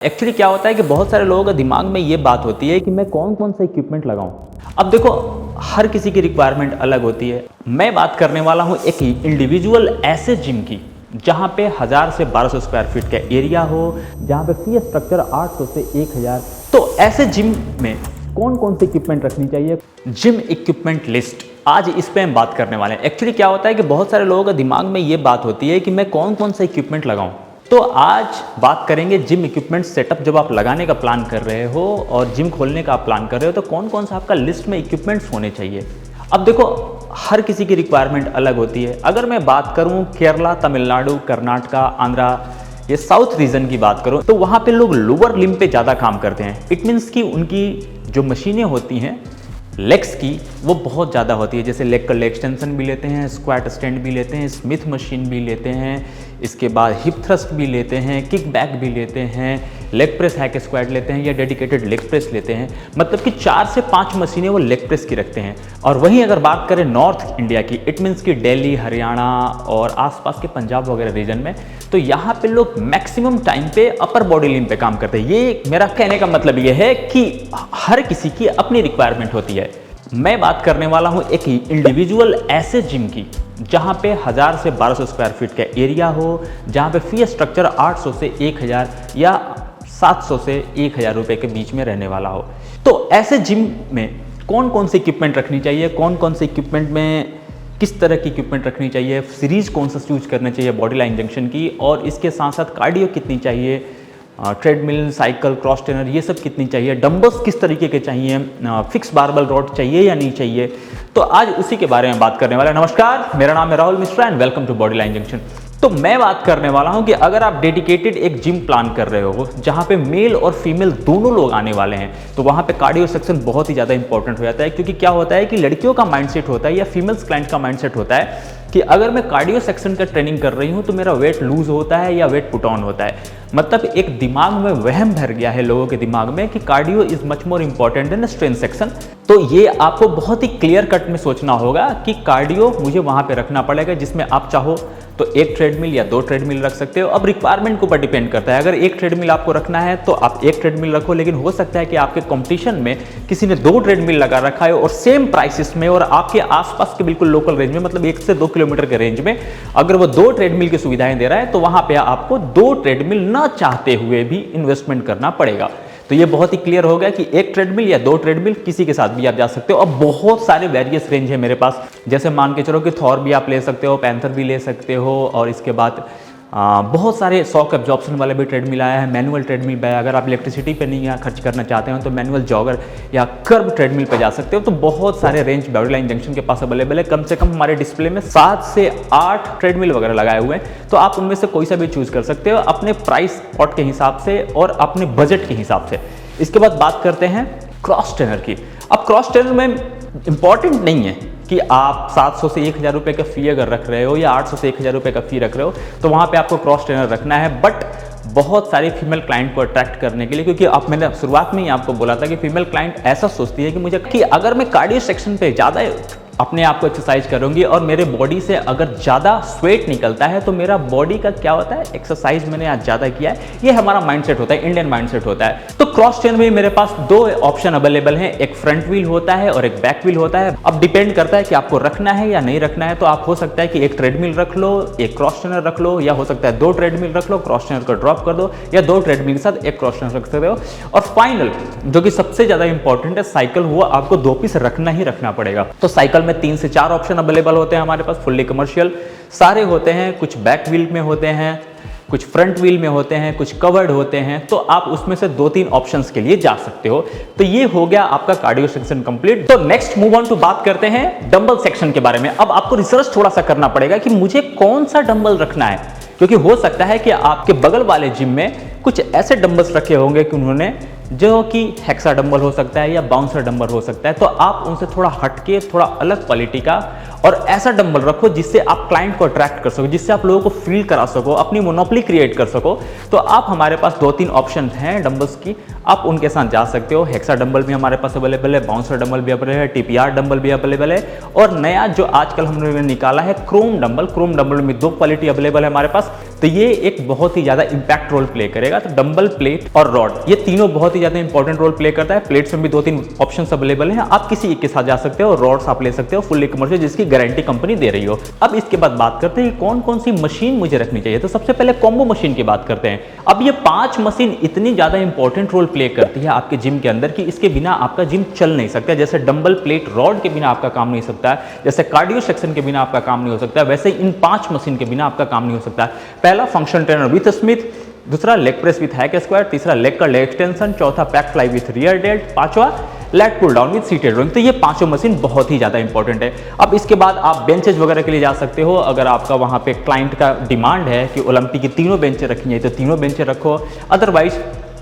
Actually क्या होता है कि बहुत सारे लोगों के दिमाग में ये बात होती है कि मैं कौन कौन सा इक्विपमेंट लगाऊं। अब देखो, हर किसी की रिक्वायरमेंट अलग होती है। मैं बात करने वाला हूं एक इंडिविजुअल ऐसे जिम की जहां पे 1000 से 1200 स्क्वायर फीट का एरिया हो, जहां पे फी स्ट्रक्चर 800 से 1000। तो ऐसे जिम में कौन कौन से इक्विपमेंट रखनी चाहिए, जिम इक्विपमेंट लिस्ट, आज इस पे हम बात करने वाले हैं। एक्चुअली क्या होता है कि बहुत सारे लोगों के दिमाग में ये बात होती है कि मैं कौन कौन सा इक्विपमेंट लगाऊं। तो आज बात करेंगे जिम इक्विपमेंट सेटअप। जब आप लगाने का प्लान कर रहे हो और जिम खोलने का आप प्लान कर रहे हो तो कौन कौन सा आपका लिस्ट में इक्विपमेंट्स होने चाहिए। अब देखो, हर किसी की रिक्वायरमेंट अलग होती है। अगर मैं बात करूं केरला, तमिलनाडु, कर्नाटका, आंध्रा, ये साउथ रीजन की बात करूं तो वहां पे लोग लोअर लिम्ब पे ज़्यादा काम करते हैं। इट मीन्स कि उनकी जो मशीनें होती हैं लेग्स की वो बहुत ज़्यादा होती है। जैसे लेग कर्ल एक्सटेंशन भी लेते हैं, स्क्वाट स्टैंड भी लेते हैं, स्मिथ मशीन भी लेते हैं, इसके बाद हिप थ्रस्ट भी लेते हैं, किक बैक भी लेते हैं, लेग प्रेस हैक स्क्वाट लेते हैं या डेडिकेटेड लेग प्रेस लेते हैं। मतलब कि 4 से 5 मशीनें वो लेग प्रेस की रखते हैं। और वहीं अगर बात करें नॉर्थ इंडिया की, इट मीन्स कि दिल्ली, हरियाणा और आसपास के पंजाब वगैरह रीजन में, तो यहाँ पे लोग मैक्सिमम टाइम पे अपर बॉडी लिम्ब पे काम करते हैं। ये मेरा कहने का मतलब ये है कि हर किसी की अपनी रिक्वायरमेंट होती है। मैं बात करने वाला हूँ एक इंडिविजुअल ऐसे जिम की जहाँ पे 1000 से 1200 स्क्वायर फीट का एरिया हो, जहाँ पे फी स्ट्रक्चर 800 से 1000 या 700 से 1000 रुपए के बीच में रहने वाला हो। तो ऐसे जिम में कौन कौन से इक्विपमेंट रखनी चाहिए, कौन कौन से इक्विपमेंट में किस तरह की इक्विपमेंट रखनी चाहिए, सीरीज कौन सा यूज करना चाहिए बॉडी लाइन जंक्शन की, और इसके साथ साथ कार्डियो कितनी चाहिए, ट्रेडमिल, साइकिल, क्रॉस ट्रेनर, ये सब कितनी चाहिए, डंबल्स किस तरीके के चाहिए, फिक्स बारबल रॉड चाहिए या नहीं चाहिए, तो आज उसी के बारे में बात करने वाला है। नमस्कार, मेरा नाम है Rahul Mishra and welcome to Body Line Junction. तो मैं बात करने वाला हूं कि अगर आप डेडिकेटेड एक जिम प्लान कर रहे हो जहां पे मेल और फीमेल दोनों लोग आने वाले हैं, तो वहां पे कार्डियो सेक्शन बहुत ही ज़्यादा इंपॉर्टेंट हो जाता है। क्योंकि क्या होता है कि लड़कियों का माइंडसेट होता है या फीमेल्स क्लाइंट का माइंडसेट होता है कि अगर मैं कार्डियो सेक्शन का ट्रेनिंग कर रही हूं तो मेरा वेट लूज होता है या वेट पुट ऑन होता है। मतलब एक दिमाग में वहम भर गया है लोगों के दिमाग में कि cardio is much more important than strength section. तो ये आपको बहुत ही क्लियर कट में सोचना होगा कि कार्डियो मुझे वहां पे रखना पड़ेगा, जिसमें आप चाहो तो एक ट्रेडमिल या 2 ट्रेडमिल रख सकते हो। अब रिक्वायरमेंट के ऊपर डिपेंड करता है। अगर एक ट्रेडमिल आपको रखना है तो आप एक ट्रेडमिल रखो, लेकिन हो सकता है कि आपके कंपटीशन में किसी ने 2 ट्रेडमिल लगा रखा है और सेम प्राइसेस में और आपके आसपास के बिल्कुल लोकल रेंज में, मतलब 1 से 2 किलोमीटर के रेंज में, अगर वो 2 ट्रेडमिल की सुविधाएं दे रहा है तो वहां पे आपको 2 ट्रेडमिल ना चाहते हुए भी इन्वेस्टमेंट करना पड़ेगा। तो ये बहुत ही क्लियर हो गया कि एक ट्रेडमिल या 2 ट्रेडमिल किसी के साथ भी आप जा सकते हो। अब बहुत सारे वेरियस रेंज है मेरे पास, जैसे मान के चलो कि थॉर भी आप ले सकते हो, पैंथर भी ले सकते हो, और इसके बाद बहुत सारे शॉक एब्जॉर्प्शन वाले भी ट्रेडमिल आया है, मैनुअल ट्रेडमिल पे। अगर आप इलेक्ट्रिसिटी पे नहीं खर्च करना चाहते हो तो मैनुअल जॉगर या कर्व ट्रेडमिल पे जा सकते हो। तो बहुत सारे रेंज बॉडी लाइन जंक्शन के पास अवेलेबल है। कम से कम हमारे डिस्प्ले में 7 से 8 ट्रेडमिल वगैरह लगाए हुए हैं। तो आप उनमें से कोई सा भी चूज कर सकते हो अपने प्राइस स्पॉट के हिसाब से और अपने बजट के हिसाब से। इसके बाद बात करते हैं क्रॉस ट्रेनर की। अब क्रॉस ट्रेनर में इंपॉर्टेंट नहीं है कि आप 700 से 1000 रुपए का फी अगर रख रहे हो या 800 से 1000 रुपए का फी रख रहे हो तो वहां पे आपको क्रॉस ट्रेनर रखना है। बट बहुत सारे फीमेल क्लाइंट को अट्रैक्ट करने के लिए, क्योंकि आप, मैंने शुरुआत में ही आपको बोला था कि फीमेल क्लाइंट ऐसा सोचती है कि मुझे कि अगर मैं कार्डियो सेक्शन पे ज़्यादा अपने आप को एक्सरसाइज करूंगी और मेरे बॉडी से अगर ज़्यादा स्वेट निकलता है तो मेरा बॉडी का क्या होता है, एक्सरसाइज मैंने आज ज़्यादा किया है, ये हमारा माइंडसेट होता है, इंडियन माइंडसेट होता है। तो क्रॉस ट्रेनर में मेरे पास 2 ऑप्शन अवेलेबल हैं, एक फ्रंट व्हील होता है और एक बैक व्हील होता है। अब डिपेंड करता है कि आपको रखना है या नहीं रखना है। तो आप हो सकता है कि एक ट्रेडमिल रख लो, एक क्रॉस ट्रेनर रख लो, या हो सकता है 2 ट्रेडमिल रख लो, क्रॉस ट्रेनर को ड्रॉप कर दो, या 2 ट्रेडमिल के साथ एक क्रॉस ट्रेनर रख सकते हो। और फाइनल जो कि सबसे ज्यादा इंपॉर्टेंट है, साइकिल, हुआ आपको 2 पीस रखना ही रखना पड़ेगा। तो साइकिल में 3 से 4 ऑप्शन अवेलेबल होते हैं हमारे पास, फुल्ली कमर्शियल सारे होते हैं। कुछ बैक व्हील में होते हैं, कुछ फ्रंट व्हील में होते हैं, कुछ कवर्ड होते हैं। तो आप उसमें से 2-3 ऑप्शंस के लिए जा सकते हो। तो ये हो गया आपका कार्डियो सेक्शन कंप्लीट। तो नेक्स्ट मूव ऑन टू बात करते हैं डंबल सेक्शन के बारे में। अब आपको रिसर्च थोड़ा सा करना पड़ेगा कि मुझे कौन सा डंबल रखना है, क्योंकि हो सकता है कि आपके बगल वाले जिम में कुछ ऐसे डंबल्स रखे होंगे कि उन्होंने, जो कि हेक्सा डंबल हो सकता है या बाउंसर डंबल हो सकता है। तो आप उनसे थोड़ा हटके, थोड़ा अलग क्वालिटी का और ऐसा डंबल रखो जिससे आप क्लाइंट को अट्रैक्ट कर सको, जिससे आप लोगों को फील करा सको, अपनी मोनोपोली क्रिएट कर सको। तो आप हमारे पास 2-3 ऑप्शन हैं डंबल्स की, आप उनके साथ जा सकते हो। हेक्सा डंबल भी हमारे पास अवेलेबल है, बाउंसर डंबल भी अवेलेबल है, टीपीआर डंबल भी अवेलेबल है, और नया जो आजकल हमने निकाला है क्रोम डंबल। क्रोम डंबल में 2 क्वालिटी अवेलेबल है हमारे पास। तो ये एक बहुत ही ज़्यादा इंपैक्ट रोल प्ले करेगा। तो डंबल, प्लेट और रॉड, ये तीनों बहुत ही ज़्यादा इंपॉर्टेंट रोल प्ले करता है। प्लेट्स में भी 2-3 ऑप्शन अवेलेबल हैं, आप किसी एक के साथ जा सकते हो। रॉड्स आप ले सकते हो फुल्ली कमर्शियल, जिसकी गारंटी कंपनी दे रही हो। अब इसके बाद बात करते हैं कौन कौन सी मशीन मुझे रखनी चाहिए। तो सबसे पहले कॉम्बो मशीन की बात करते हैं। अब ये 5 मशीन इतनी ज़्यादा इंपॉर्टेंट रोल प्ले करती है आपके जिम के अंदर कि इसके बिना आपका जिम चल नहीं सकता। जैसे डंबल, प्लेट, रॉड के बिना आपका काम नहीं हो सकता है, जैसे कार्डियो सेक्शन के बिना आपका काम नहीं हो सकता है, वैसे इन 5 मशीन के बिना आपका काम नहीं हो सकता है। पहला फंक्शन ट्रेनर विथ स्मिथ, दूसरा leg press with hack squat, तीसरा लेग का लेग एक्सटेंशन, चौथा pec fly with rear delt, पांचवा leg pull down with seated rowing. तो ये 5 मशीन बहुत ही ज़्यादा इंपॉर्टेंट है। अब इसके बाद आप बेंचेज वगैरह के लिए जा सकते हो। अगर आपका वहाँ पे क्लाइंट का डिमांड है कि ओलंपिक की तीनों बेंचें रखनी है तो तीनों बेंचें रखो, अदरवाइज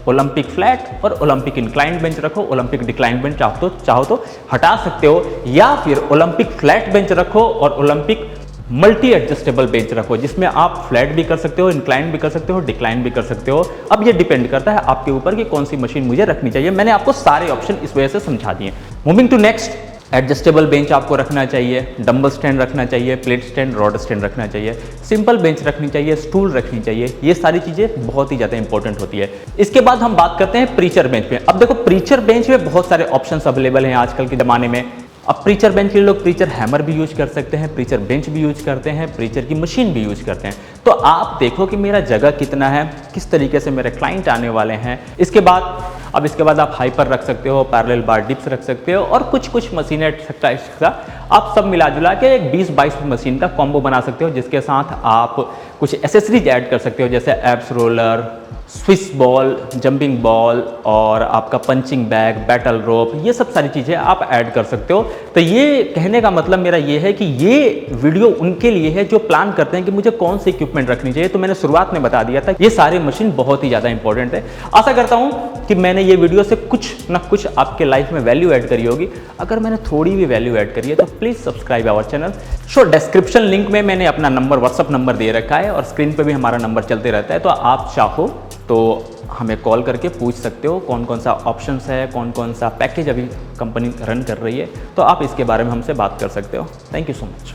ओलंपिक फ्लैट और ओलंपिक इंक्लाइंड बेंच रखो। ओलंपिक डिक्लाइन बेंच चाहो तो हटा सकते हो, या फिर ओलंपिक फ्लैट बेंच रखो और ओलंपिक मल्टी एडजस्टेबल बेंच रखो, जिसमें आप फ्लैट भी कर सकते हो, इंक्लाइन भी कर सकते हो, डिक्लाइन भी कर सकते हो। अब ये डिपेंड करता है आपके ऊपर कि कौन सी मशीन मुझे रखनी चाहिए। मैंने आपको सारे ऑप्शन इस वजह से समझा दिए। Moving to next, adjustable bench आपको रखना चाहिए, डंबल स्टैंड रखना चाहिए, प्लेट स्टैंड, रॉड स्टैंड रखना चाहिए, सिंपल बेंच रखनी चाहिए, स्टूल रखनी चाहिए। ये सारी चीज़ें बहुत ही ज़्यादा इंपॉर्टेंट होती है। इसके बाद हम बात करते हैं प्रीचर बेंच पे। अब देखो प्रीचर बेंच में बहुत सारे ऑप्शंस अवेलेबल हैं आजकल के ज़माने में। अब प्रीचर बेंच के लिए लोग प्रीचर हैमर भी यूज कर सकते हैं, प्रीचर बेंच भी यूज करते हैं, प्रीचर की मशीन भी यूज करते हैं। तो आप देखो कि मेरा जगह कितना है, किस तरीके से मेरे क्लाइंट आने वाले हैं। इसके बाद आप हाइपर रख सकते हो, पैरेलल बार डिप्स रख सकते हो, और कुछ मशीनें एक्स्ट्रा आप सब मिला जुला के एक 20-22 मशीन का कॉम्बो बना सकते हो, जिसके साथ आप कुछ एसेसरीज ऐड कर सकते हो, जैसे abs roller, Swiss ball, jumping ball, और आपका पंचिंग बैग, बैटल रोप, ये सब सारी चीज़ें आप ऐड कर सकते हो। तो ये कहने का मतलब मेरा ये है कि ये वीडियो उनके लिए है जो प्लान करते हैं कि मुझे कौन सी इक्विपमेंट रखनी चाहिए। तो मैंने शुरुआत में बता दिया था ये सारे मशीन बहुत ही ज़्यादा इंपॉर्टेंट है। आशा करता हूँ कि मैंने ये वीडियो से कुछ ना कुछ आपके लाइफ में वैल्यू ऐड करी होगी। अगर मैंने थोड़ी भी वैल्यू ऐड करी है तो please subscribe our channel. Description link में मैंने अपना नंबर, व्हाट्सअप नंबर दे रखा है, और स्क्रीन पर भी हमारा नंबर चलते रहता है। तो आप चाहो तो हमें कॉल करके पूछ सकते हो कौन कौन सा ऑप्शंस है, कौन कौन सा पैकेज अभी कंपनी रन कर रही है। तो आप इसके बारे में हमसे बात कर सकते हो। Thank you so much.